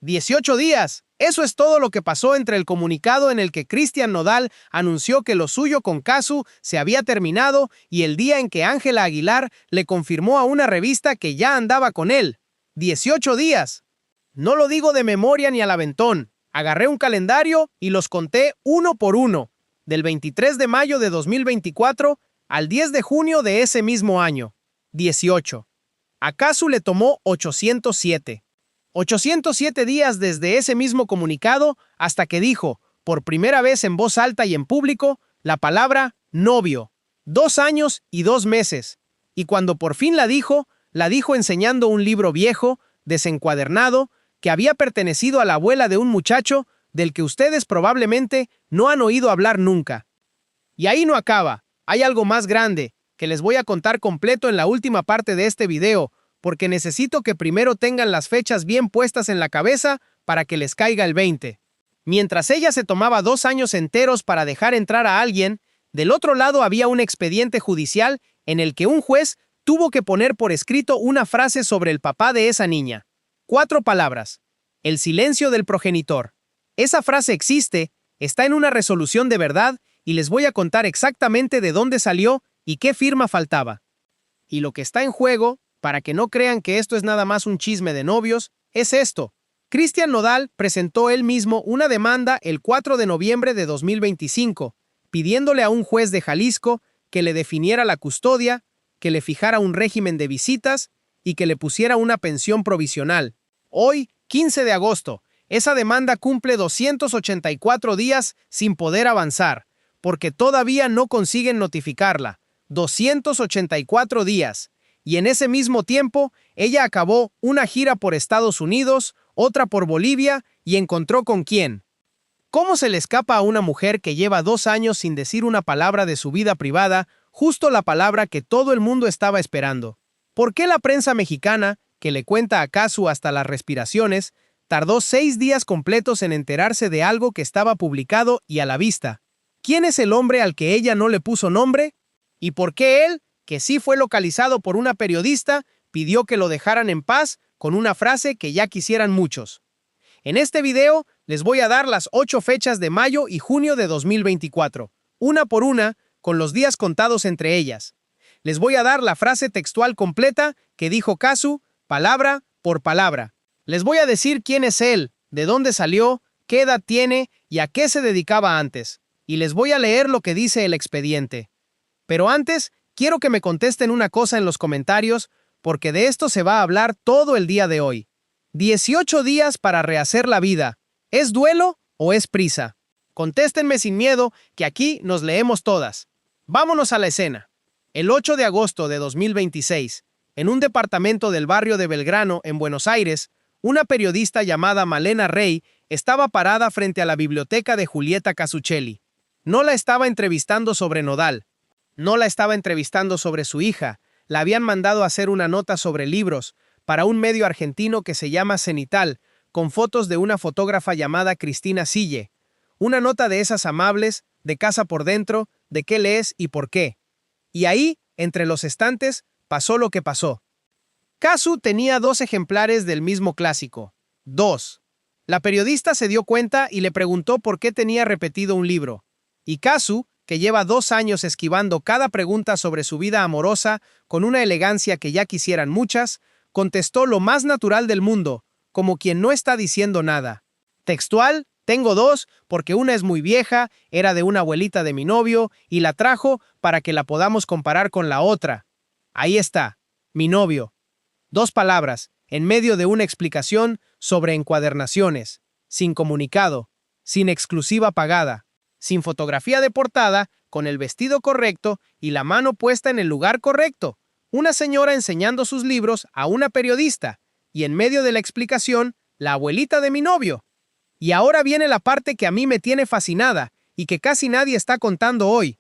18 días. Eso es todo lo que pasó entre el comunicado en el que Cristian Nodal anunció que lo suyo con Casu se había terminado y el día en que Ángela Aguilar le confirmó a una revista que ya andaba con él. 18 días. No lo digo de memoria ni al aventón. Agarré un calendario y los conté uno por uno, del 23 de mayo de 2024 al 10 de junio de ese mismo año. 18. A Casu le tomó 807. 807 días desde ese mismo comunicado hasta que dijo, por primera vez en voz alta y en público, la palabra novio. 2 años y 2 meses. Y cuando por fin la dijo enseñando un libro viejo, desencuadernado, que había pertenecido a la abuela de un muchacho del que ustedes probablemente no han oído hablar nunca. Y ahí no acaba. Hay algo más grande, que les voy a contar completo en la última parte de este video, porque necesito que primero tengan las fechas bien puestas en la cabeza para que les caiga el 20. Mientras ella se tomaba 2 años enteros para dejar entrar a alguien, del otro lado había un expediente judicial en el que un juez tuvo que poner por escrito una frase sobre el papá de esa niña. 4 palabras. El silencio del progenitor. Esa frase existe, está en una resolución de verdad y les voy a contar exactamente de dónde salió y qué firma faltaba. Y lo que está en juego, para que no crean que esto es nada más un chisme de novios, es esto. Cristian Nodal presentó él mismo una demanda el 4 de noviembre de 2025, pidiéndole a un juez de Jalisco que le definiera la custodia, que le fijara un régimen de visitas y que le pusiera una pensión provisional. Hoy, 15 de agosto, esa demanda cumple 284 días sin poder avanzar, porque todavía no consiguen notificarla. 284 días. Y en ese mismo tiempo, ella acabó una gira por Estados Unidos, otra por Bolivia, y encontró con quién. ¿Cómo se le escapa a una mujer que lleva 2 años sin decir una palabra de su vida privada, justo la palabra que todo el mundo estaba esperando? ¿Por qué la prensa mexicana, que le cuenta a Casu hasta las respiraciones, tardó 6 días completos en enterarse de algo que estaba publicado y a la vista? ¿Quién es el hombre al que ella no le puso nombre? ¿Y por qué él, que sí fue localizado por una periodista, pidió que lo dejaran en paz con una frase que ya quisieran muchos? En este video les voy a dar las 8 fechas de mayo y junio de 2024, una por una, con los días contados entre ellas. Les voy a dar la frase textual completa que dijo Casu, palabra por palabra. Les voy a decir quién es él, de dónde salió, qué edad tiene y a qué se dedicaba antes. Y les voy a leer lo que dice el expediente. Pero antes, quiero que me contesten una cosa en los comentarios, porque de esto se va a hablar todo el día de hoy. 18 días para rehacer la vida. ¿Es duelo o es prisa? Contéstenme sin miedo, que aquí nos leemos todas. Vámonos a la escena. El 8 de agosto de 2026, en un departamento del barrio de Belgrano, en Buenos Aires, una periodista llamada Malena Rey estaba parada frente a la biblioteca de Julieta Casuccelli. No la estaba entrevistando sobre Nodal. No la estaba entrevistando sobre su hija. La habían mandado a hacer una nota sobre libros para un medio argentino que se llama Cenital, con fotos de una fotógrafa llamada Cristina Sille. Una nota de esas amables, de casa por dentro, de qué lees y por qué. Y ahí, entre los estantes, pasó lo que pasó. Casu tenía 2 ejemplares del mismo clásico. 2. La periodista se dio cuenta y le preguntó por qué tenía repetido un libro. Y Casu, que lleva 2 años esquivando cada pregunta sobre su vida amorosa con una elegancia que ya quisieran muchas, contestó lo más natural del mundo, como quien no está diciendo nada. Textual, tengo 2 porque una es muy vieja, era de una abuelita de mi novio y la trajo para que la podamos comparar con la otra. Ahí está, mi novio. 2 palabras, en medio de una explicación sobre encuadernaciones, sin comunicado, sin exclusiva pagada, sin fotografía de portada, con el vestido correcto y la mano puesta en el lugar correcto. Una señora enseñando sus libros a una periodista, y en medio de la explicación, la abuelita de mi novio. Y ahora viene la parte que a mí me tiene fascinada, y que casi nadie está contando hoy.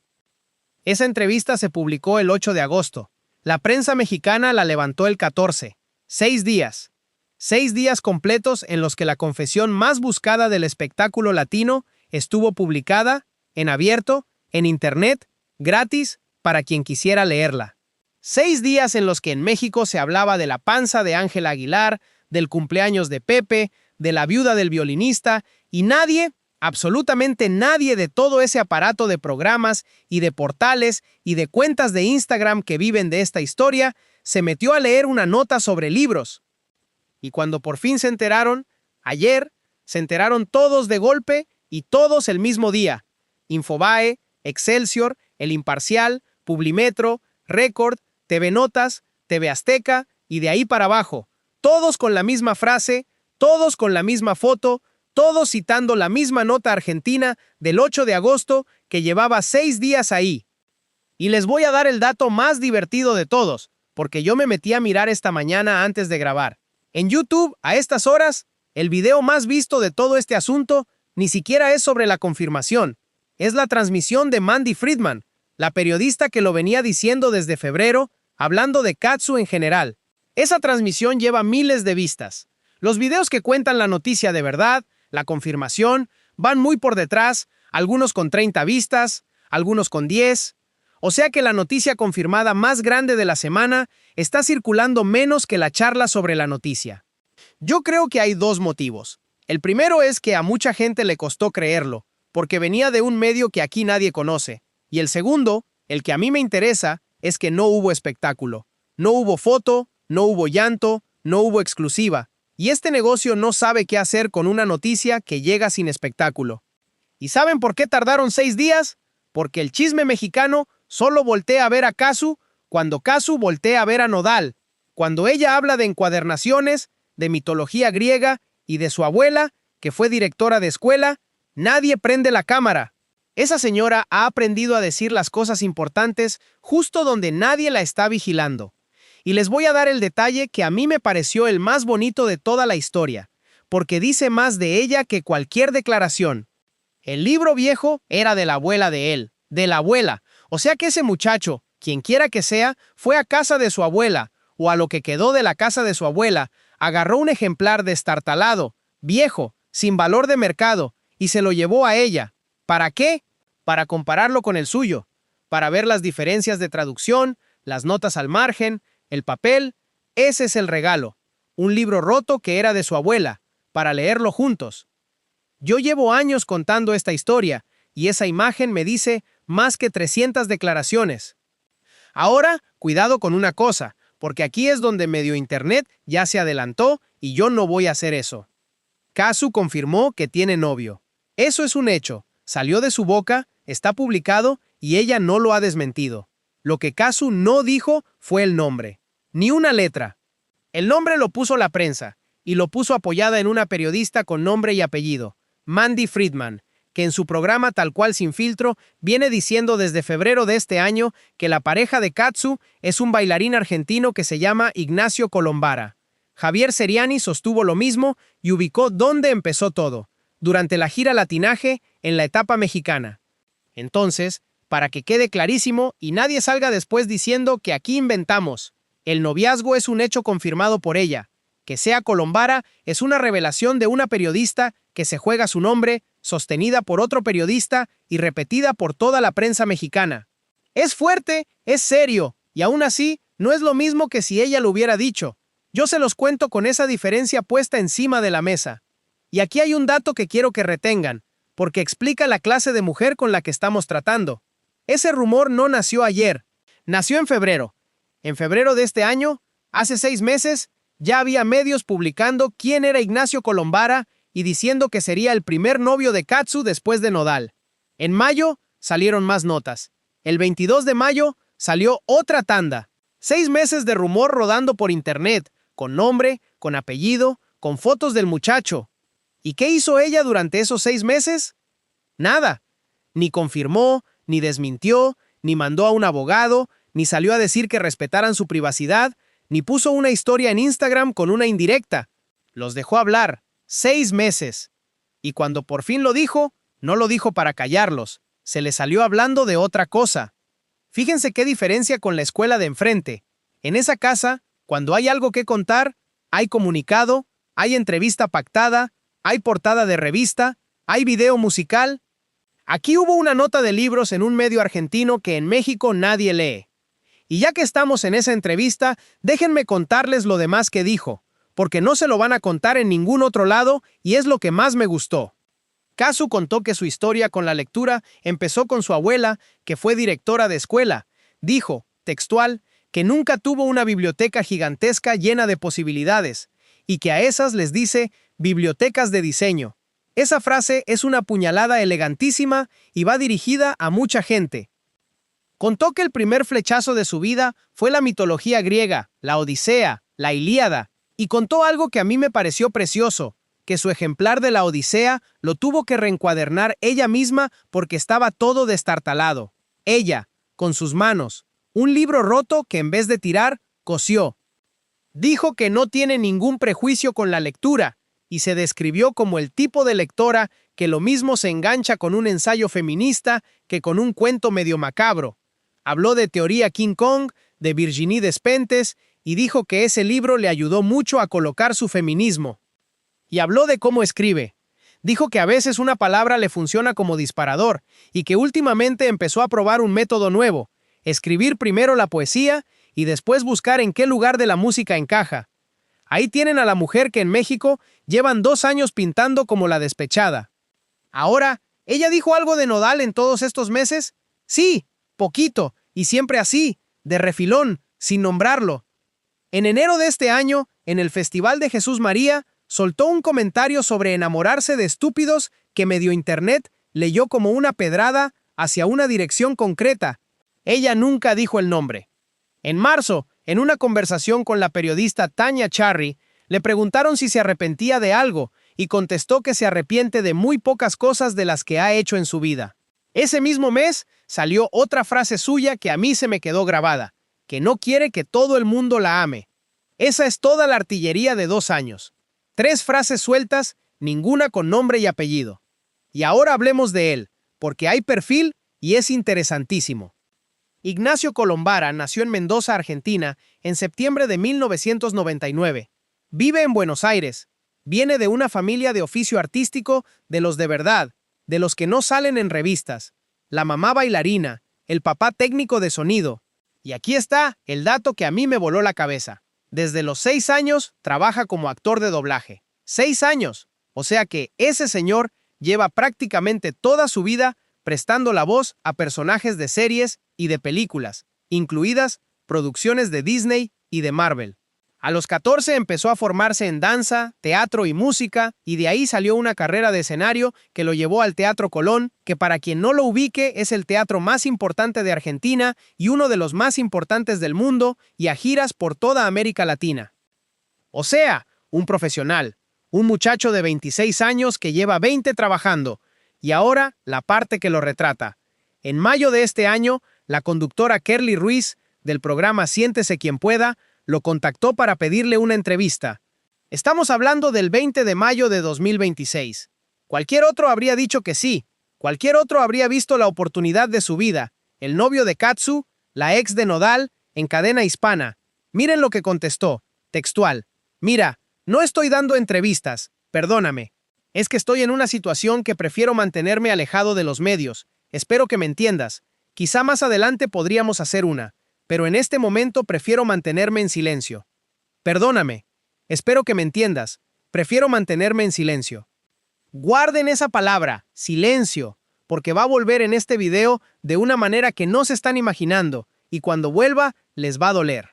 Esa entrevista se publicó el 8 de agosto. La prensa mexicana la levantó el 14. 6 días. 6 días completos en los que la confesión más buscada del espectáculo latino estuvo publicada, en abierto, en internet, gratis, para quien quisiera leerla. 6 días en los que en México se hablaba de la panza de Ángela Aguilar, del cumpleaños de Pepe, de la viuda del violinista, y nadie, absolutamente nadie de todo ese aparato de programas y de portales y de cuentas de Instagram que viven de esta historia, se metió a leer una nota sobre libros. Y cuando por fin se enteraron, ayer, se enteraron todos de golpe y todos el mismo día. Infobae, Excelsior, El Imparcial, Publimetro, Record, TV Notas, TV Azteca y de ahí para abajo. Todos con la misma frase, todos con la misma foto, todos citando la misma nota argentina del 8 de agosto que llevaba 6 días ahí. Y les voy a dar el dato más divertido de todos, porque yo me metí a mirar esta mañana antes de grabar. En YouTube, a estas horas, el video más visto de todo este asunto ni siquiera es sobre la confirmación. Es la transmisión de Mandy Friedman, la periodista que lo venía diciendo desde febrero, hablando de Katsu en general. Esa transmisión lleva miles de vistas. Los videos que cuentan la noticia de verdad, la confirmación, van muy por detrás, algunos con 30 vistas, algunos con 10. O sea que la noticia confirmada más grande de la semana está circulando menos que la charla sobre la noticia. Yo creo que hay dos motivos. El primero es que a mucha gente le costó creerlo, porque venía de un medio que aquí nadie conoce. Y el segundo, el que a mí me interesa, es que no hubo espectáculo. No hubo foto, no hubo llanto, no hubo exclusiva. Y este negocio no sabe qué hacer con una noticia que llega sin espectáculo. ¿Y saben por qué tardaron 6 días? Porque el chisme mexicano solo voltea a ver a Katsu cuando Katsu voltea a ver a Nodal. Cuando ella habla de encuadernaciones, de mitología griega y de su abuela, que fue directora de escuela, nadie prende la cámara. Esa señora ha aprendido a decir las cosas importantes justo donde nadie la está vigilando. Y les voy a dar el detalle que a mí me pareció el más bonito de toda la historia, porque dice más de ella que cualquier declaración. El libro viejo era de la abuela de él, de la abuela. O sea que ese muchacho, quien quiera que sea, fue a casa de su abuela, o a lo que quedó de la casa de su abuela, agarró un ejemplar destartalado, viejo, sin valor de mercado, y se lo llevó a ella. ¿Para qué? Para compararlo con el suyo, para ver las diferencias de traducción, las notas al margen, el papel. Ese es el regalo. Un libro roto que era de su abuela, para leerlo juntos. Yo llevo años contando esta historia, y esa imagen me dice más que 300 declaraciones. Ahora, cuidado con una cosa, porque aquí es donde medio internet ya se adelantó y yo no voy a hacer eso. Katsu confirmó que tiene novio. Eso es un hecho. Salió de su boca, está publicado y ella no lo ha desmentido. Lo que Katsu no dijo fue el nombre. Ni una letra. El nombre lo puso la prensa, y lo puso apoyada en una periodista con nombre y apellido, Mandy Friedman, que en su programa Tal Cual Sin Filtro viene diciendo desde febrero de este año que la pareja de Katsu es un bailarín argentino que se llama Ignacio Colombara. Javier Seriani sostuvo lo mismo y ubicó dónde empezó todo, durante la gira Latinaje en la etapa mexicana. Entonces, para que quede clarísimo y nadie salga después diciendo que aquí inventamos, el noviazgo es un hecho confirmado por ella. Que sea Colombara es una revelación de una periodista que se juega su nombre, sostenida por otro periodista y repetida por toda la prensa mexicana. Es fuerte, es serio, y aún así no es lo mismo que si ella lo hubiera dicho. Yo se los cuento con esa diferencia puesta encima de la mesa. Y aquí hay un dato que quiero que retengan, porque explica la clase de mujer con la que estamos tratando. Ese rumor no nació ayer, nació en febrero. En febrero de este año, hace 6 meses, ya había medios publicando quién era Ignacio Colombara y diciendo que sería el primer novio de Katsu después de Nodal. En mayo salieron más notas. El 22 de mayo salió otra tanda. 6 meses de rumor rodando por internet, con nombre, con apellido, con fotos del muchacho. ¿Y qué hizo ella durante esos 6 meses? Nada. Ni confirmó, ni desmintió, ni mandó a un abogado, ni salió a decir que respetaran su privacidad, ni puso una historia en Instagram con una indirecta. Los dejó hablar. 6 meses. Y cuando por fin lo dijo, no lo dijo para callarlos. Se le salió hablando de otra cosa. Fíjense qué diferencia con la escuela de enfrente. En esa casa, cuando hay algo que contar, hay comunicado, hay entrevista pactada, hay portada de revista, hay video musical. Aquí hubo una nota de libros en un medio argentino que en México nadie lee. Y ya que estamos en esa entrevista, déjenme contarles lo demás que dijo, porque no se lo van a contar en ningún otro lado y es lo que más me gustó. Kazu contó que su historia con la lectura empezó con su abuela, que fue directora de escuela. Dijo, textual, que nunca tuvo una biblioteca gigantesca llena de posibilidades, y que a esas les dice bibliotecas de diseño. Esa frase es una puñalada elegantísima y va dirigida a mucha gente. Contó que el primer flechazo de su vida fue la mitología griega, la Odisea, la Ilíada, y contó algo que a mí me pareció precioso, que su ejemplar de la Odisea lo tuvo que reencuadernar ella misma porque estaba todo destartalado. Ella, con sus manos, un libro roto que en vez de tirar, cosió. Dijo que no tiene ningún prejuicio con la lectura y se describió como el tipo de lectora que lo mismo se engancha con un ensayo feminista que con un cuento medio macabro. Habló de Teoría King Kong, de Virginie Despentes, y dijo que ese libro le ayudó mucho a colocar su feminismo. Y habló de cómo escribe. Dijo que a veces una palabra le funciona como disparador y que últimamente empezó a probar un método nuevo, escribir primero la poesía y después buscar en qué lugar de la música encaja. Ahí tienen a la mujer que en México llevan 2 años pintando como la despechada. Ahora, ¿ella dijo algo de Nodal en todos estos meses? Sí, poquito, y siempre así, de refilón, sin nombrarlo. En enero de este año, en el Festival de Jesús María, soltó un comentario sobre enamorarse de estúpidos que medio internet leyó como una pedrada hacia una dirección concreta. Ella nunca dijo el nombre. En marzo, en una conversación con la periodista Tanya Charry, le preguntaron si se arrepentía de algo y contestó que se arrepiente de muy pocas cosas de las que ha hecho en su vida. Ese mismo mes salió otra frase suya que a mí se me quedó grabada, que no quiere que todo el mundo la ame. Esa es toda la artillería de 2 años. 3 frases sueltas, ninguna con nombre y apellido. Y ahora hablemos de él, porque hay perfil y es interesantísimo. Ignacio Colombara nació en Mendoza, Argentina, en septiembre de 1999. Vive en Buenos Aires. Viene de una familia de oficio artístico, de los de verdad, de los que no salen en revistas. La mamá bailarina, el papá técnico de sonido. Y aquí está el dato que a mí me voló la cabeza. Desde los 6 años trabaja como actor de doblaje. 6 años. O sea que ese señor lleva prácticamente toda su vida prestando la voz a personajes de series y de películas, incluidas producciones de Disney y de Marvel. A los 14 empezó a formarse en danza, teatro y música, y de ahí salió una carrera de escenario que lo llevó al Teatro Colón, que para quien no lo ubique es el teatro más importante de Argentina y uno de los más importantes del mundo, y a giras por toda América Latina. O sea, un profesional, un muchacho de 26 años que lleva 20 trabajando, y ahora la parte que lo retrata. En mayo de este año, la conductora Kerly Ruiz, del programa Siéntese quien pueda, lo contactó para pedirle una entrevista. Estamos hablando del 20 de mayo de 2026. Cualquier otro habría dicho que sí. Cualquier otro habría visto la oportunidad de su vida. El novio de Katsu, la ex de Nodal, en cadena hispana. Miren lo que contestó, textual. Mira, no estoy dando entrevistas, perdóname. Es que estoy en una situación que prefiero mantenerme alejado de los medios. Espero que me entiendas. Quizá más adelante podríamos hacer una, pero en este momento prefiero mantenerme en silencio. Perdóname. Espero que me entiendas. Prefiero mantenerme en silencio. Guarden esa palabra, silencio, porque va a volver en este video de una manera que no se están imaginando, y cuando vuelva, les va a doler.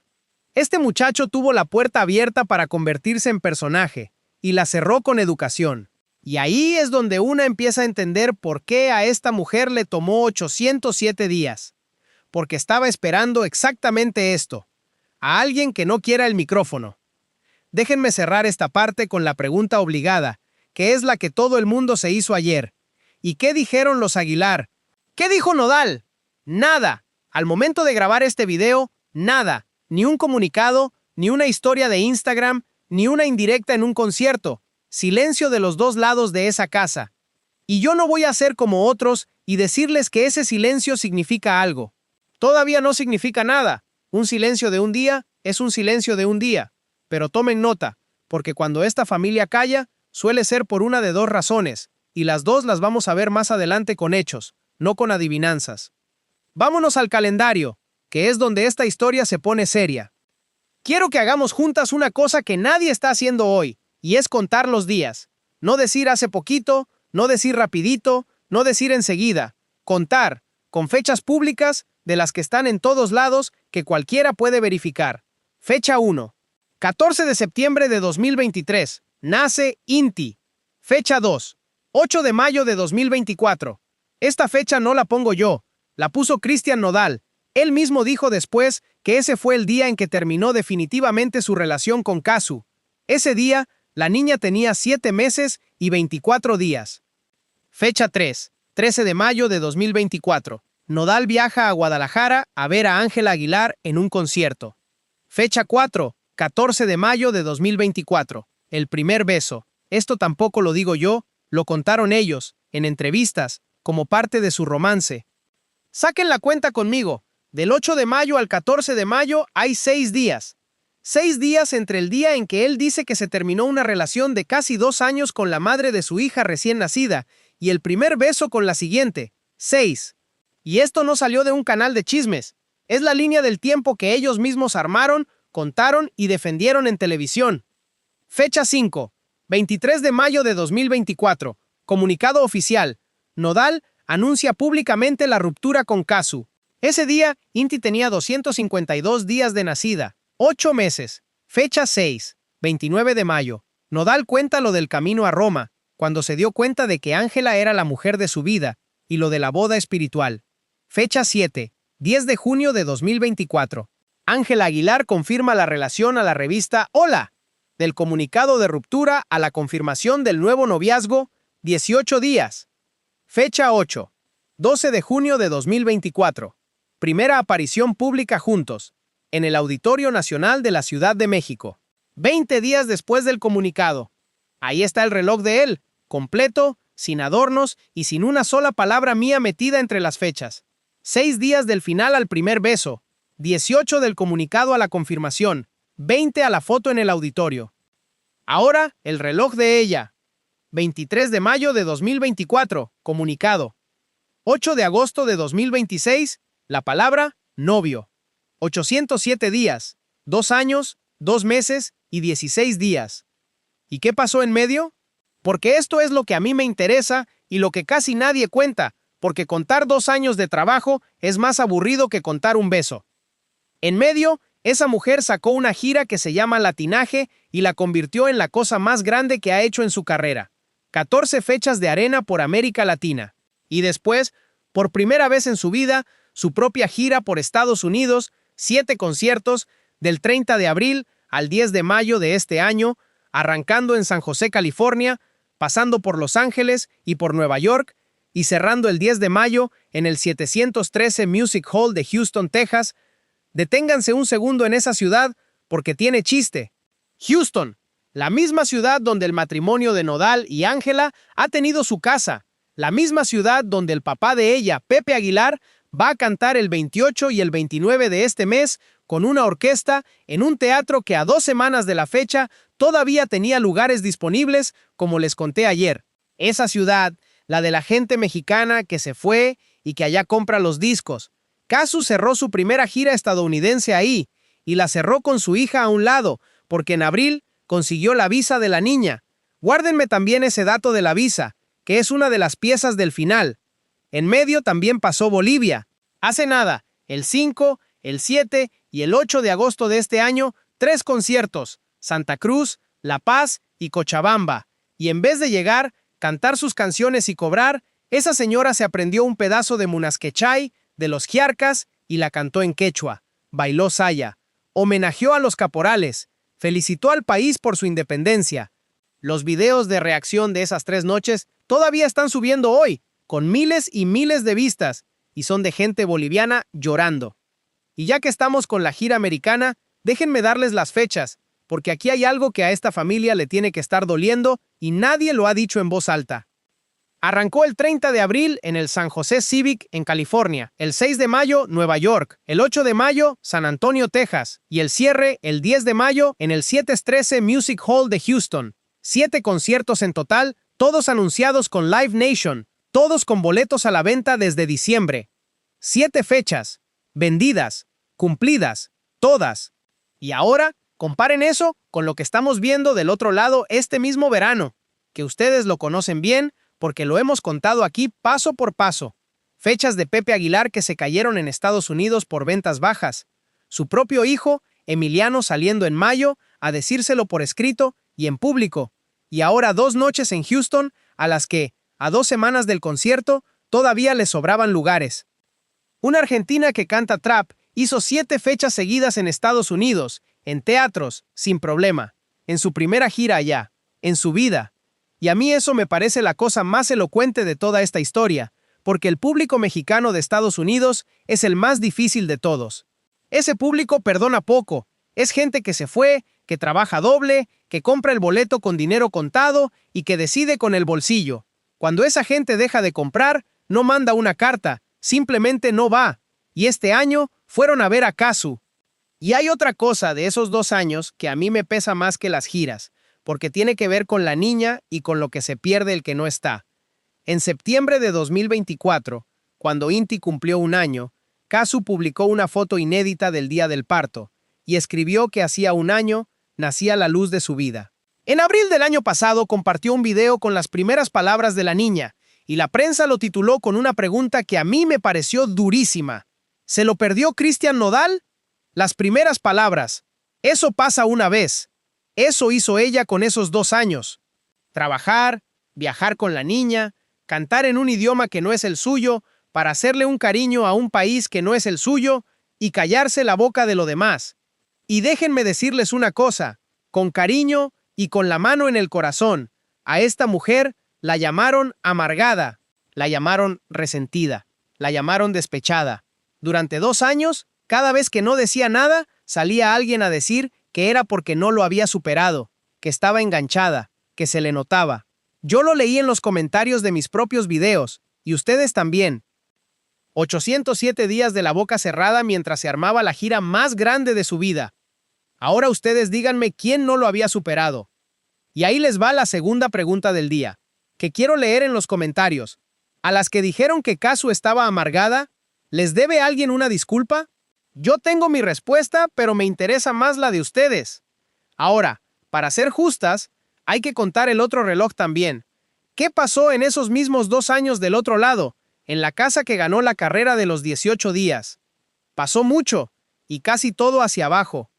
Este muchacho tuvo la puerta abierta para convertirse en personaje, y la cerró con educación. Y ahí es donde una empieza a entender por qué a esta mujer le tomó 807 días. Porque estaba esperando exactamente esto, a alguien que no quiera el micrófono. Déjenme cerrar esta parte con la pregunta obligada, que es la que todo el mundo se hizo ayer. ¿Y qué dijeron los Aguilar? ¿Qué dijo Nodal? Nada. Al momento de grabar este video, nada. Ni un comunicado, ni una historia de Instagram, ni una indirecta en un concierto. Silencio de los 2 lados de esa casa. Y yo no voy a ser como otros y decirles que ese silencio significa algo. Todavía no significa nada. Un silencio de un día es un silencio de un día. Pero tomen nota, porque cuando esta familia calla, suele ser por una de 2 razones, y las 2 las vamos a ver más adelante con hechos, no con adivinanzas. Vámonos al calendario, que es donde esta historia se pone seria. Quiero que hagamos juntas una cosa que nadie está haciendo hoy, y es contar los días. No decir hace poquito, no decir rapidito, no decir enseguida. Contar, con fechas públicas, de las que están en todos lados, que cualquiera puede verificar. Fecha 1. 14 de septiembre de 2023. Nace Inti. Fecha 2. 8 de mayo de 2024. Esta fecha no la pongo yo, la puso Cristian Nodal. Él mismo dijo después que ese fue el día en que terminó definitivamente su relación con Kazu. Ese día, la niña tenía 7 meses y 24 días. Fecha 3. 13 de mayo de 2024. Nodal viaja a Guadalajara a ver a Ángela Aguilar en un concierto. Fecha 4. 14 de mayo de 2024. El primer beso. Esto tampoco lo digo yo, lo contaron ellos, en entrevistas, como parte de su romance. Saquen la cuenta conmigo. Del 8 de mayo al 14 de mayo hay 6 días. 6 días entre el día en que él dice que se terminó una relación de casi 2 años con la madre de su hija recién nacida y el primer beso con la siguiente. 6. Y esto no salió de un canal de chismes. Es la línea del tiempo que ellos mismos armaron, contaron y defendieron en televisión. Fecha 5. 23 de mayo de 2024. Comunicado oficial. Nodal anuncia públicamente la ruptura con Kazu. Ese día, Inti tenía 252 días de nacida, 8 meses. Fecha 6, 29 de mayo. Nodal cuenta lo del camino a Roma, cuando se dio cuenta de que Ángela era la mujer de su vida, y lo de la boda espiritual. Fecha 7, 10 de junio de 2024. Ángela Aguilar confirma la relación a la revista Hola. Del comunicado de ruptura a la confirmación del nuevo noviazgo, 18 días. Fecha 8, 12 de junio de 2024. Primera aparición pública juntos, en el Auditorio Nacional de la Ciudad de México. 20 días después del comunicado. Ahí está el reloj de él, completo, sin adornos y sin una sola palabra mía metida entre las fechas. 6 días del final al primer beso, 18 del comunicado a la confirmación, 20 a la foto en el auditorio. Ahora, el reloj de ella. 23 de mayo de 2024, comunicado. 8 de agosto de 2026, la palabra novio. 807 días, 2 años, 2 meses y 16 días. ¿Y qué pasó en medio? Porque esto es lo que a mí me interesa y lo que casi nadie cuenta, porque contar 2 años de trabajo es más aburrido que contar un beso. En medio, esa mujer sacó una gira que se llama Latinaje y la convirtió en la cosa más grande que ha hecho en su carrera. 14 fechas de arena por América Latina. Y después, por primera vez en su vida, su propia gira por Estados Unidos, 7 conciertos, del 30 de abril al 10 de mayo de este año, arrancando en San José, California, pasando por Los Ángeles y por Nueva York, y cerrando el 10 de mayo en el 713 Music Hall de Houston, Texas. Deténganse un segundo en esa ciudad porque tiene chiste. Houston, la misma ciudad donde el matrimonio de Nodal y Ángela ha tenido su casa, la misma ciudad donde el papá de ella, Pepe Aguilar, va a cantar el 28 y el 29 de este mes con una orquesta en un teatro que a 2 semanas de la fecha todavía tenía lugares disponibles, como les conté ayer. Esa ciudad, la de la gente mexicana que se fue y que allá compra los discos. Kazu cerró su primera gira estadounidense ahí, y la cerró con su hija a un lado, porque en abril consiguió la visa de la niña. Guárdenme también ese dato de la visa, que es una de las piezas del final. En medio también pasó Bolivia. Hace nada, el 5, el 7 y el 8 de agosto de este año, 3 conciertos, Santa Cruz, La Paz y Cochabamba. Y en vez de llegar, cantar sus canciones y cobrar, esa señora se aprendió un pedazo de Munasquechay, de los Jiarcas, y la cantó en quechua. Bailó saya. Homenajeó a los caporales. Felicitó al país por su independencia. Los videos de reacción de esas 3 noches todavía están subiendo hoy, con miles y miles de vistas, y son de gente boliviana llorando. Y ya que estamos con la gira americana, déjenme darles las fechas, porque aquí hay algo que a esta familia le tiene que estar doliendo y nadie lo ha dicho en voz alta. Arrancó el 30 de abril en el San José Civic en California, el 6 de mayo Nueva York, el 8 de mayo San Antonio, Texas, y el cierre el 10 de mayo en el 713 Music Hall de Houston. 7 conciertos en total, todos anunciados con Live Nation, todos con boletos a la venta desde diciembre. 7 fechas, vendidas, cumplidas, todas. Y ahora, comparen eso con lo que estamos viendo del otro lado este mismo verano, que ustedes lo conocen bien porque lo hemos contado aquí paso por paso. Fechas de Pepe Aguilar que se cayeron en Estados Unidos por ventas bajas. Su propio hijo, Emiliano, saliendo en mayo a decírselo por escrito y en público. Y ahora 2 noches en Houston a las que, a 2 semanas del concierto, todavía le sobraban lugares. Una argentina que canta trap hizo 7 fechas seguidas en Estados Unidos, en teatros, sin problema, en su primera gira allá, en su vida. Y a mí eso me parece la cosa más elocuente de toda esta historia, porque el público mexicano de Estados Unidos es el más difícil de todos. Ese público perdona poco, es gente que se fue, que trabaja doble, que compra el boleto con dinero contado y que decide con el bolsillo. Cuando esa gente deja de comprar, no manda una carta, simplemente no va. Y este año fueron a ver a Casu. Y hay otra cosa de esos 2 años que a mí me pesa más que las giras, porque tiene que ver con la niña y con lo que se pierde el que no está. En septiembre de 2024, cuando Inti cumplió 1 año, Casu publicó una foto inédita del día del parto y escribió que hacía 1 año nacía la luz de su vida. En abril del año pasado compartió un video con las primeras palabras de la niña y la prensa lo tituló con una pregunta que a mí me pareció durísima. ¿Se lo perdió Cristian Nodal? Las primeras palabras. Eso pasa una vez. Eso hizo ella con esos 2 años. Trabajar, viajar con la niña, cantar en un idioma que no es el suyo, para hacerle un cariño a un país que no es el suyo y callarse la boca de lo demás. Y déjenme decirles una cosa, con cariño y con la mano en el corazón, a esta mujer la llamaron amargada, la llamaron resentida, la llamaron despechada. Durante 2 años, cada vez que no decía nada, salía alguien a decir que era porque no lo había superado, que estaba enganchada, que se le notaba. Yo lo leí en los comentarios de mis propios videos, y ustedes también. 807 días de la boca cerrada mientras se armaba la gira más grande de su vida. Ahora ustedes díganme quién no lo había superado. Y ahí les va la segunda pregunta del día, que quiero leer en los comentarios. A las que dijeron que Casu estaba amargada, ¿les debe alguien una disculpa? Yo tengo mi respuesta, pero me interesa más la de ustedes. Ahora, para ser justas, hay que contar el otro reloj también. ¿Qué pasó en esos mismos 2 años del otro lado, en la casa que ganó la carrera de los 18 días? Pasó mucho, y casi todo hacia abajo.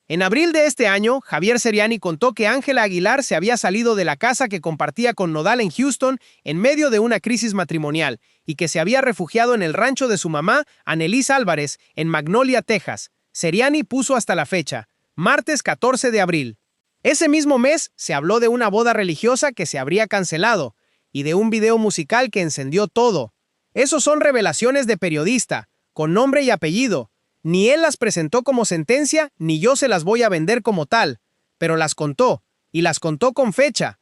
En abril de este año, Javier Seriani contó que Ángela Aguilar se había salido de la casa que compartía con Nodal en Houston en medio de una crisis matrimonial y que se había refugiado en el rancho de su mamá, Annelise Álvarez, en Magnolia, Texas. Seriani puso hasta la fecha, martes 14 de abril. Ese mismo mes se habló de una boda religiosa que se habría cancelado y de un video musical que encendió todo. Esos son revelaciones de periodista, con nombre y apellido. Ni él las presentó como sentencia, ni yo se las voy a vender como tal, pero las contó, y las contó con fecha.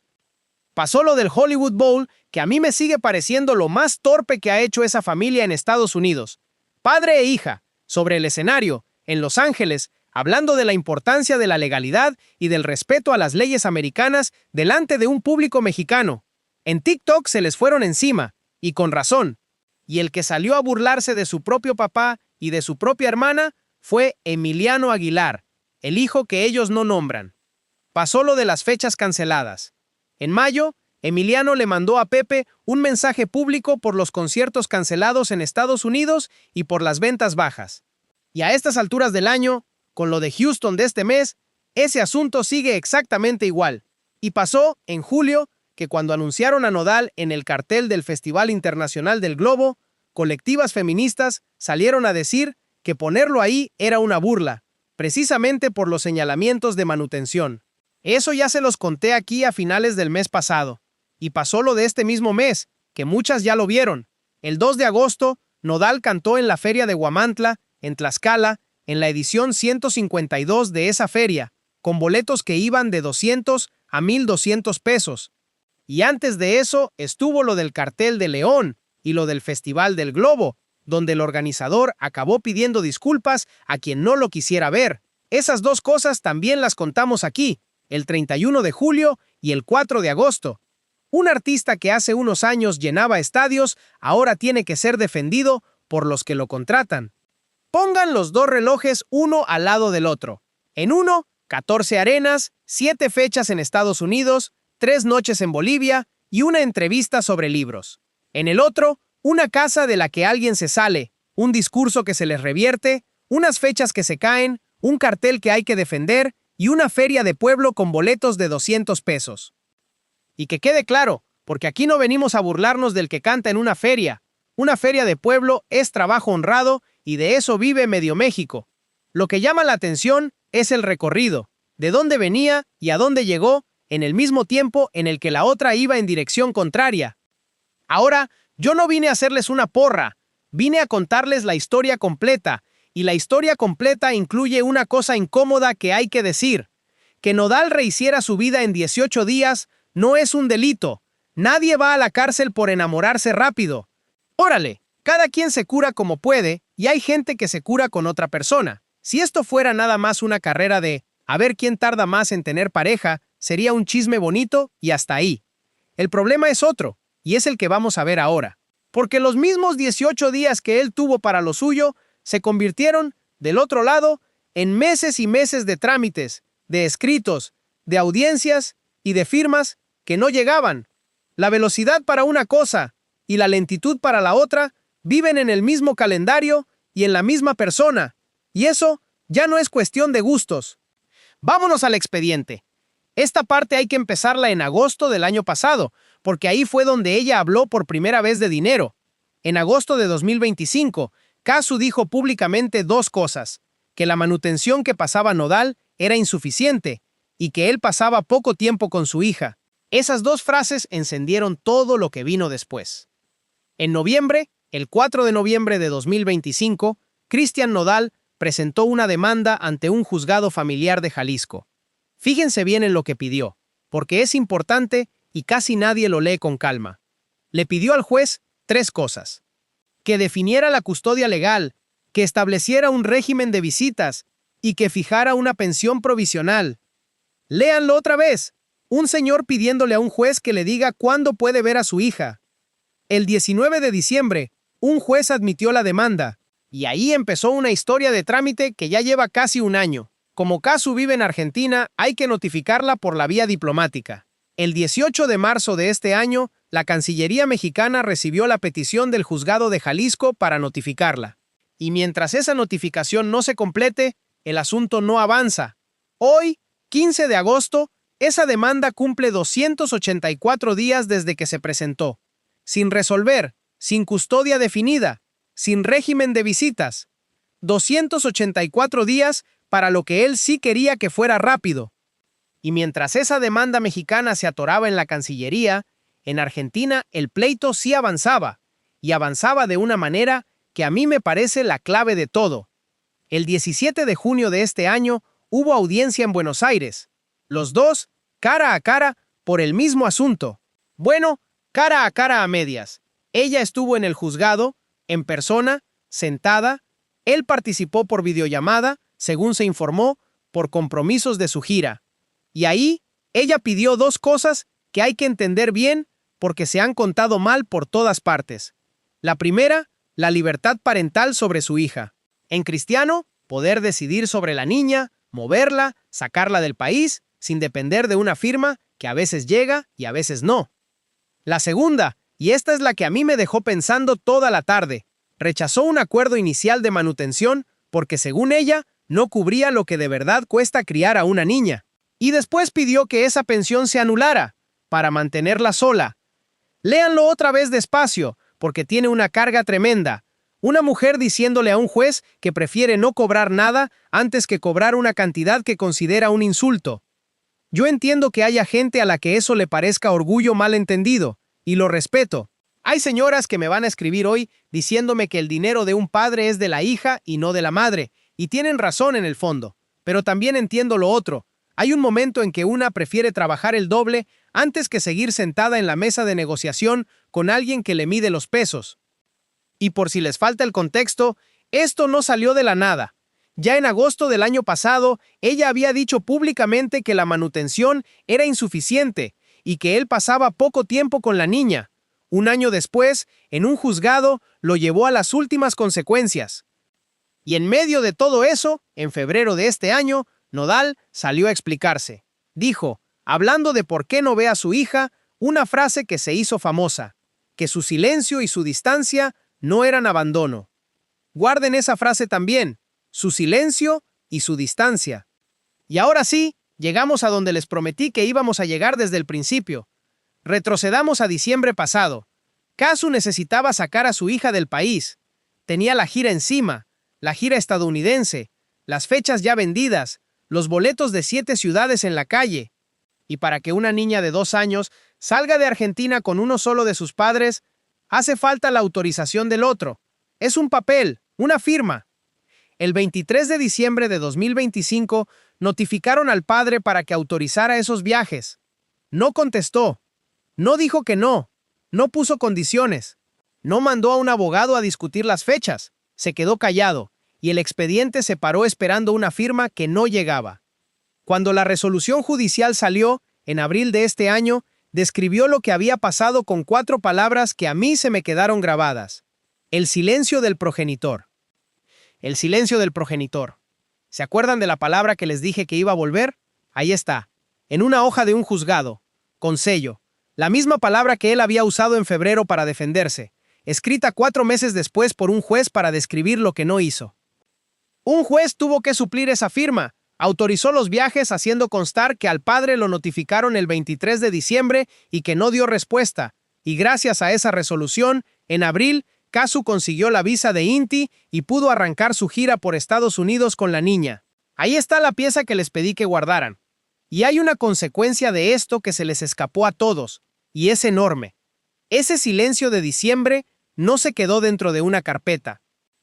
Pasó lo del Hollywood Bowl, que a mí me sigue pareciendo lo más torpe que ha hecho esa familia en Estados Unidos. Padre e hija, sobre el escenario, en Los Ángeles, hablando de la importancia de la legalidad y del respeto a las leyes americanas delante de un público mexicano. En TikTok se les fueron encima, y con razón. Y el que salió a burlarse de su propio papá y de su propia hermana fue Emiliano Aguilar, el hijo que ellos no nombran. Pasó lo de las fechas canceladas. En mayo, Emiliano le mandó a Pepe un mensaje público por los conciertos cancelados en Estados Unidos y por las ventas bajas. Y a estas alturas del año, con lo de Houston de este mes, ese asunto sigue exactamente igual. Y pasó en julio que cuando anunciaron a Nodal en el cartel del Festival Internacional del Globo, colectivas feministas salieron a decir que ponerlo ahí era una burla, precisamente por los señalamientos de manutención. Eso ya se los conté aquí a finales del mes pasado. Y pasó lo de este mismo mes, que muchas ya lo vieron. El 2 de agosto, Nodal cantó en la Feria de Huamantla, en Tlaxcala, en la edición 152 de esa feria, con boletos que iban de 200 a 1,200 pesos. Y antes de eso estuvo lo del cartel de León y lo del Festival del Globo, donde el organizador acabó pidiendo disculpas a quien no lo quisiera ver. Esas 2 cosas también las contamos aquí, el 31 de julio y el 4 de agosto. Un artista que hace unos años llenaba estadios ahora tiene que ser defendido por los que lo contratan. Pongan los 2 relojes uno al lado del otro. En uno, 14 arenas, 7 fechas en Estados Unidos, 3 noches en Bolivia y una entrevista sobre libros. En el otro, una casa de la que alguien se sale, un discurso que se les revierte, unas fechas que se caen, un cartel que hay que defender y una feria de pueblo con boletos de 200 pesos. Y que quede claro, porque aquí no venimos a burlarnos del que canta en una feria. Una feria de pueblo es trabajo honrado y de eso vive medio México. Lo que llama la atención es el recorrido, de dónde venía y a dónde llegó en el mismo tiempo en el que la otra iba en dirección contraria. Ahora, yo no vine a hacerles una porra, vine a contarles la historia completa, y la historia completa incluye una cosa incómoda que hay que decir. Que Nodal rehiciera su vida en 18 días no es un delito. Nadie va a la cárcel por enamorarse rápido. Órale, cada quien se cura como puede y hay gente que se cura con otra persona. Si esto fuera nada más una carrera de a ver quién tarda más en tener pareja, sería un chisme bonito y hasta ahí. El problema es otro, y es el que vamos a ver ahora. Porque los mismos 18 días que él tuvo para lo suyo se convirtieron, del otro lado, en meses y meses de trámites, de escritos, de audiencias y de firmas que no llegaban. La velocidad para una cosa y la lentitud para la otra viven en el mismo calendario y en la misma persona, y eso ya no es cuestión de gustos. Vámonos al expediente. Esta parte hay que empezarla en agosto del año pasado, porque ahí fue donde ella habló por primera vez de dinero. En agosto de 2025, Casu dijo públicamente dos cosas: que la manutención que pasaba Nodal era insuficiente y que él pasaba poco tiempo con su hija. Esas dos frases encendieron todo lo que vino después. En noviembre, el 4 de noviembre de 2025, Cristian Nodal presentó una demanda ante un juzgado familiar de Jalisco. Fíjense bien en lo que pidió, porque es importante y casi nadie lo lee con calma. Le pidió al juez 3 cosas: que definiera la custodia legal, que estableciera un régimen de visitas y que fijara una pensión provisional. Léanlo otra vez. Un señor pidiéndole a un juez que le diga cuándo puede ver a su hija. El 19 de diciembre, un juez admitió la demanda, y ahí empezó una historia de trámite que ya lleva casi un año. Como Casu vive en Argentina, hay que notificarla por la vía diplomática. El 18 de marzo de este año, la Cancillería mexicana recibió la petición del juzgado de Jalisco para notificarla. Y mientras esa notificación no se complete, el asunto no avanza. Hoy, 15 de agosto, esa demanda cumple 284 días desde que se presentó. Sin resolver, sin custodia definida, sin régimen de visitas. 284 días para lo que él sí quería que fuera rápido. Y mientras esa demanda mexicana se atoraba en la Cancillería, en Argentina el pleito sí avanzaba, y avanzaba de una manera que a mí me parece la clave de todo. El 17 de junio de este año hubo audiencia en Buenos Aires. Los dos, cara a cara, por el mismo asunto. Bueno, cara a medias. Ella estuvo en el juzgado, en persona, sentada. Él participó por videollamada, según se informó, por compromisos de su gira. Y ahí, ella pidió 2 cosas que hay que entender bien porque se han contado mal por todas partes. La primera, la libertad parental sobre su hija. En cristiano, poder decidir sobre la niña, moverla, sacarla del país, sin depender de una firma que a veces llega y a veces no. La segunda, y esta es la que a mí me dejó pensando toda la tarde, rechazó un acuerdo inicial de manutención porque, según ella, no cubría lo que de verdad cuesta criar a una niña. Y después pidió que esa pensión se anulara, para mantenerla sola. Léanlo otra vez despacio, porque tiene una carga tremenda. Una mujer diciéndole a un juez que prefiere no cobrar nada antes que cobrar una cantidad que considera un insulto. Yo entiendo que haya gente a la que eso le parezca orgullo mal entendido, y lo respeto. Hay señoras que me van a escribir hoy diciéndome que el dinero de un padre es de la hija y no de la madre, y tienen razón en el fondo. Pero también entiendo lo otro. Hay un momento en que una prefiere trabajar el doble antes que seguir sentada en la mesa de negociación con alguien que le mide los pesos. Y por si les falta el contexto, esto no salió de la nada. Ya en agosto del año pasado, ella había dicho públicamente que la manutención era insuficiente y que él pasaba poco tiempo con la niña. Un año después, en un juzgado, lo llevó a las últimas consecuencias. Y en medio de todo eso, en febrero de este año, Nodal salió a explicarse. Dijo, hablando de por qué no ve a su hija, una frase que se hizo famosa, que su silencio y su distancia no eran abandono. Guarden esa frase también, su silencio y su distancia. Y ahora sí, llegamos a donde les prometí que íbamos a llegar desde el principio. Retrocedamos a diciembre pasado. Kazu necesitaba sacar a su hija del país. Tenía la gira encima, la gira estadounidense, las fechas ya vendidas, los boletos de 7 ciudades en la calle. Y para que una niña de 2 años salga de Argentina con uno solo de sus padres, hace falta la autorización del otro. Es un papel, una firma. El 23 de diciembre de 2025 notificaron al padre para que autorizara esos viajes. No contestó. No dijo que no. No puso condiciones. No mandó a un abogado a discutir las fechas. Se quedó callado, y el expediente se paró esperando una firma que no llegaba. Cuando la resolución judicial salió, en abril de este año, describió lo que había pasado con 4 palabras que a mí se me quedaron grabadas. El silencio del progenitor. El silencio del progenitor. ¿Se acuerdan de la palabra que les dije que iba a volver? Ahí está, en una hoja de un juzgado, con sello. La misma palabra que él había usado en febrero para defenderse, escrita 4 meses después por un juez para describir lo que no hizo. Un juez tuvo que suplir esa firma. Autorizó los viajes haciendo constar que al padre lo notificaron el 23 de diciembre y que no dio respuesta. Y gracias a esa resolución, en abril, Kazu consiguió la visa de INTI y pudo arrancar su gira por Estados Unidos con la niña. Ahí está la pieza que les pedí que guardaran. Y hay una consecuencia de esto que se les escapó a todos, y es enorme. Ese silencio de diciembre no se quedó dentro de una carpeta.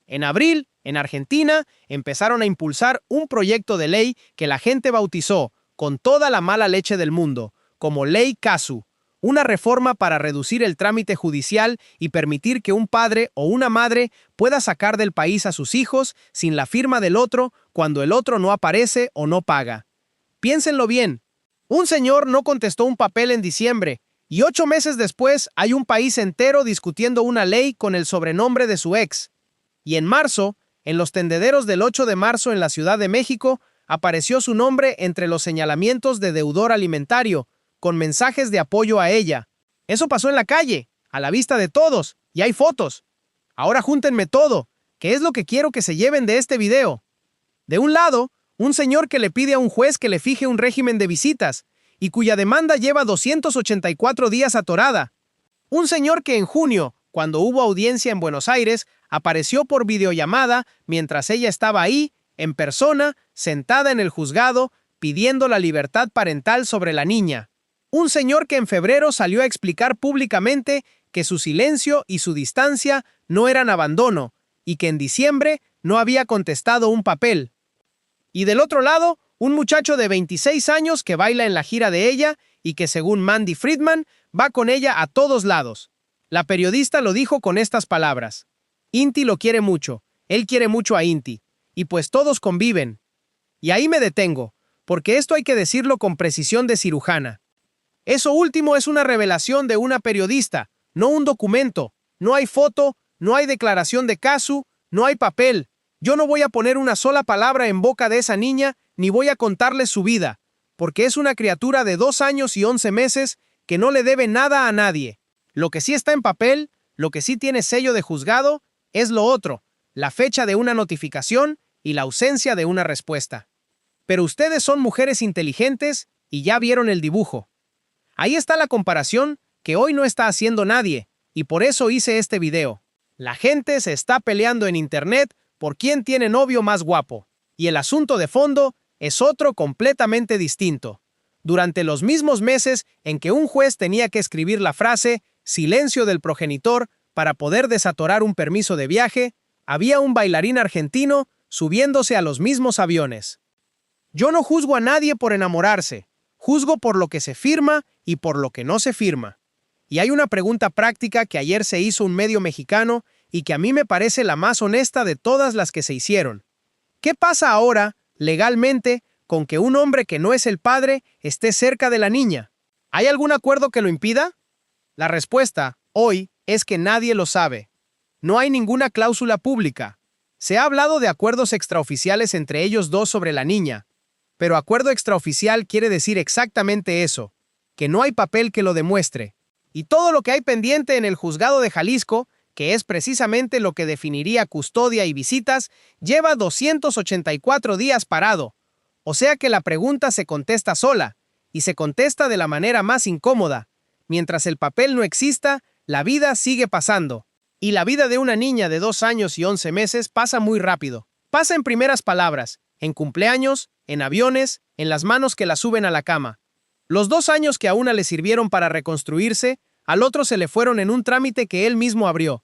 En abril, en Argentina, empezaron a impulsar un proyecto de ley que la gente bautizó, con toda la mala leche del mundo, como Ley Kazu, una reforma para reducir el trámite judicial y permitir que un padre o una madre pueda sacar del país a sus hijos sin la firma del otro cuando el otro no aparece o no paga. Piénsenlo bien. Un señor no contestó un papel en diciembre y 8 meses después hay un país entero discutiendo una ley con el sobrenombre de su ex. Y en marzo, en los tendederos del 8 de marzo en la Ciudad de México, apareció su nombre entre los señalamientos de deudor alimentario, con mensajes de apoyo a ella. Eso pasó en la calle, a la vista de todos, y hay fotos. Ahora júntenme todo, que es lo que quiero que se lleven de este video. De un lado, un señor que le pide a un juez que le fije un régimen de visitas, y cuya demanda lleva 284 días atorada. Un señor que en junio, cuando hubo audiencia en Buenos Aires, apareció por videollamada mientras ella estaba ahí, en persona, sentada en el juzgado, pidiendo la libertad parental sobre la niña. Un señor que en febrero salió a explicar públicamente que su silencio y su distancia no eran abandono, y que en diciembre no había contestado un papel. Y del otro lado, un muchacho de 26 años que baila en la gira de ella y que, según Mandy Friedman, va con ella a todos lados. La periodista lo dijo con estas palabras. Inti lo quiere mucho, él quiere mucho a Inti, y pues todos conviven. Y ahí me detengo, porque esto hay que decirlo con precisión de cirujana. Eso último es una revelación de una periodista, no un documento. No hay foto, no hay declaración de Kazu, no hay papel. Yo no voy a poner una sola palabra en boca de esa niña, ni voy a contarle su vida, porque es una criatura de 2 años y 11 meses que no le debe nada a nadie. Lo que sí está en papel, lo que sí tiene sello de juzgado, es lo otro, la fecha de una notificación y la ausencia de una respuesta. Pero ustedes son mujeres inteligentes y ya vieron el dibujo. Ahí está la comparación que hoy no está haciendo nadie, y por eso hice este video. La gente se está peleando en internet por quién tiene novio más guapo, y el asunto de fondo es otro completamente distinto. Durante los mismos meses en que un juez tenía que escribir la frase «silencio del progenitor» para poder desatorar un permiso de viaje, había un bailarín argentino subiéndose a los mismos aviones. Yo no juzgo a nadie por enamorarse, juzgo por lo que se firma y por lo que no se firma. Y hay una pregunta práctica que ayer se hizo un medio mexicano y que a mí me parece la más honesta de todas las que se hicieron. ¿Qué pasa ahora, legalmente, con que un hombre que no es el padre esté cerca de la niña? ¿Hay algún acuerdo que lo impida? La respuesta, hoy, es que nadie lo sabe. No hay ninguna cláusula pública. Se ha hablado de acuerdos extraoficiales entre ellos dos sobre la niña. Pero acuerdo extraoficial quiere decir exactamente eso, que no hay papel que lo demuestre. Y todo lo que hay pendiente en el juzgado de Jalisco, que es precisamente lo que definiría custodia y visitas, lleva 284 días parado. O sea que la pregunta se contesta sola, y se contesta de la manera más incómoda. Mientras el papel no exista, la vida sigue pasando. Y la vida de una niña de 2 años y 11 meses pasa muy rápido. Pasa en primeras palabras, en cumpleaños, en aviones, en las manos que la suben a la cama. Los 2 años que a una le sirvieron para reconstruirse, al otro se le fueron en un trámite que él mismo abrió.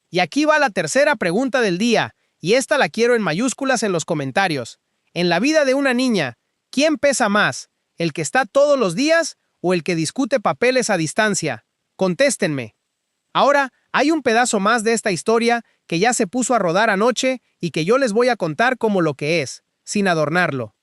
Y aquí va la tercera pregunta del día, y esta la quiero en mayúsculas en los comentarios. En la vida de una niña, ¿quién pesa más? ¿El que está todos los días o el que discute papeles a distancia? Contéstenme. Ahora, hay un pedazo más de esta historia que ya se puso a rodar anoche y que yo les voy a contar como lo que es, sin adornarlo.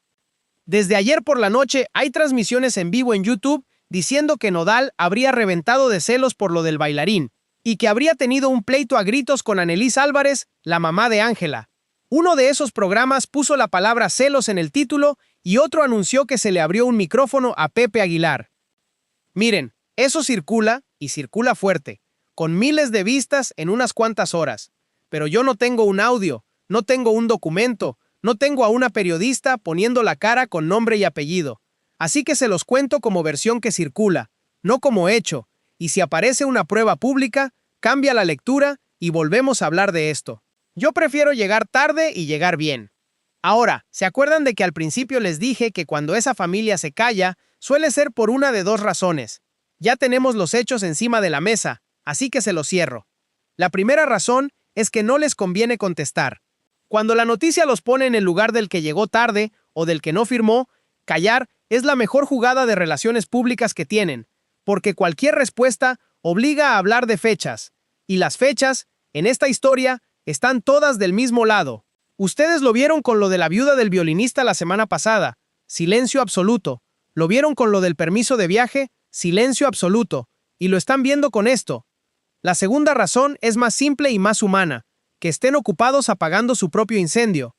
Desde ayer por la noche hay transmisiones en vivo en YouTube diciendo que Nodal habría reventado de celos por lo del bailarín y que habría tenido un pleito a gritos con Annelise Álvarez, la mamá de Ángela. Uno de esos programas puso la palabra celos en el título y otro anunció que se le abrió un micrófono a Pepe Aguilar. Miren, eso circula, y circula fuerte, con miles de vistas en unas cuantas horas. Pero yo no tengo un audio, no tengo un documento, no tengo a una periodista poniendo la cara con nombre y apellido. Así que se los cuento como versión que circula, no como hecho, y si aparece una prueba pública, cambia la lectura y volvemos a hablar de esto. Yo prefiero llegar tarde y llegar bien. Ahora, ¿se acuerdan de que al principio les dije que cuando esa familia se calla, suele ser por una de 2 razones? Ya tenemos los hechos encima de la mesa, así que se los cierro. La primera razón es que no les conviene contestar. Cuando la noticia los pone en el lugar del que llegó tarde o del que no firmó, callar es la mejor jugada de relaciones públicas que tienen, porque cualquier respuesta obliga a hablar de fechas, y las fechas, en esta historia, están todas del mismo lado. Ustedes lo vieron con lo de la viuda del violinista la semana pasada, silencio absoluto. Lo vieron con lo del permiso de viaje, silencio absoluto. Y lo están viendo con esto. La segunda razón es más simple y más humana, que estén ocupados apagando su propio incendio.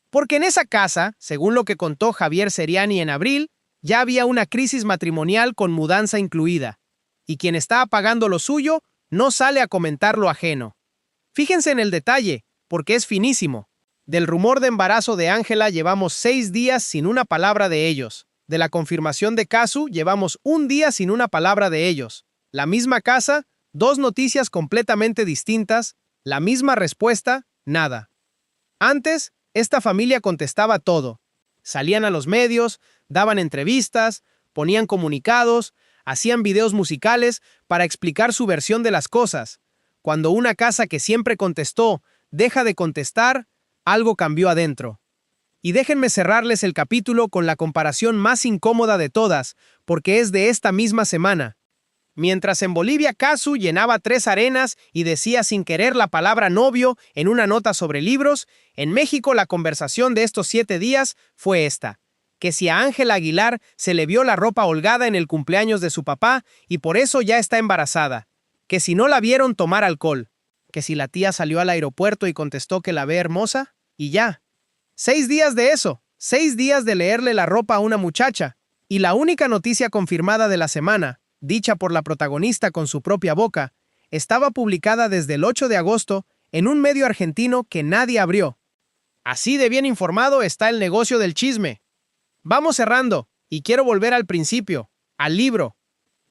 Porque en esa casa, según lo que contó Javier Seriani en abril, ya había una crisis matrimonial con mudanza incluida. Y quien está apagando lo suyo no sale a comentar lo ajeno. Fíjense en el detalle, porque es finísimo. Del rumor de embarazo de Ángela llevamos 6 días sin una palabra de ellos. De la confirmación de Casu llevamos 1 día sin una palabra de ellos. La misma casa, 2 noticias completamente distintas, la misma respuesta, nada. Antes, esta familia contestaba todo. Salían a los medios, daban entrevistas, ponían comunicados, hacían videos musicales para explicar su versión de las cosas. Cuando una casa que siempre contestó deja de contestar, algo cambió adentro. Y déjenme cerrarles el capítulo con la comparación más incómoda de todas, porque es de esta misma semana. Mientras en Bolivia Casu llenaba 3 arenas y decía sin querer la palabra novio en una nota sobre libros, en México la conversación de estos 7 días fue esta: que si a Ángela Aguilar se le vio la ropa holgada en el cumpleaños de su papá y por eso ya está embarazada, que si no la vieron tomar alcohol, que si la tía salió al aeropuerto y contestó que la ve hermosa, y ya. 6 días de eso, 6 días de leerle la ropa a una muchacha, y la única noticia confirmada de la semana, dicha por la protagonista con su propia boca, estaba publicada desde el 8 de agosto en un medio argentino que nadie abrió. Así de bien informado está el negocio del chisme. Vamos cerrando, y quiero volver al principio, al libro.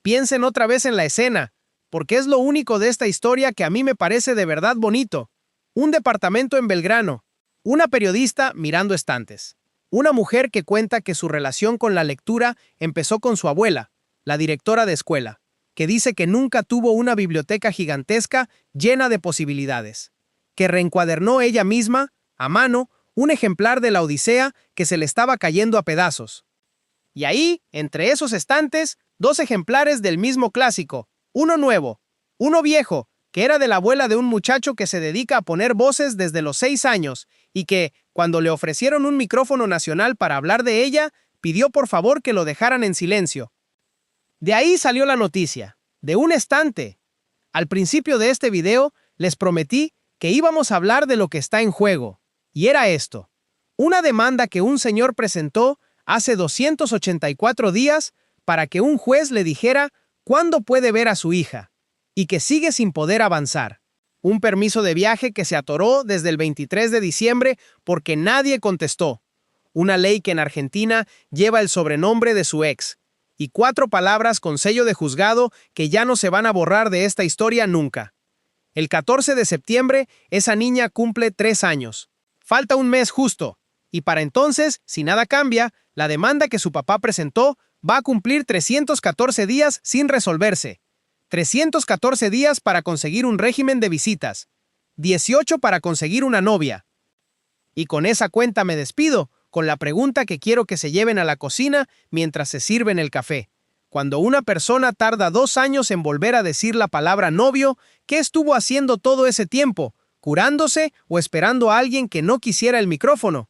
Piensen otra vez en la escena, porque es lo único de esta historia que a mí me parece de verdad bonito. Un departamento en Belgrano, una periodista mirando estantes, una mujer que cuenta que su relación con la lectura empezó con su abuela, la directora de escuela, que dice que nunca tuvo una biblioteca gigantesca llena de posibilidades, que reencuadernó ella misma, a mano, un ejemplar de la Odisea que se le estaba cayendo a pedazos. Y ahí, entre esos estantes, 2 ejemplares del mismo clásico, uno nuevo, uno viejo, que era de la abuela de un muchacho que se dedica a poner voces desde los 6 años y que, cuando le ofrecieron un micrófono nacional para hablar de ella, pidió por favor que lo dejaran en silencio. De ahí salió la noticia, de un estante. Al principio de este video les prometí que íbamos a hablar de lo que está en juego, y era esto: una demanda que un señor presentó hace 284 días para que un juez le dijera cuándo puede ver a su hija, y que sigue sin poder avanzar. Un permiso de viaje que se atoró desde el 23 de diciembre porque nadie contestó. Una ley que en Argentina lleva el sobrenombre de su ex. Y 4 palabras con sello de juzgado que ya no se van a borrar de esta historia nunca. El 14 de septiembre, esa niña cumple 3 años. Falta un mes justo. Y para entonces, si nada cambia, la demanda que su papá presentó va a cumplir 314 días sin resolverse. 314 días para conseguir un régimen de visitas. 18 para conseguir una novia. Y con esa cuenta me despido, con la pregunta que quiero que se lleven a la cocina mientras se sirven el café. Cuando una persona tarda 2 años en volver a decir la palabra novio, ¿qué estuvo haciendo todo ese tiempo? ¿Curándose o esperando a alguien que no quisiera el micrófono?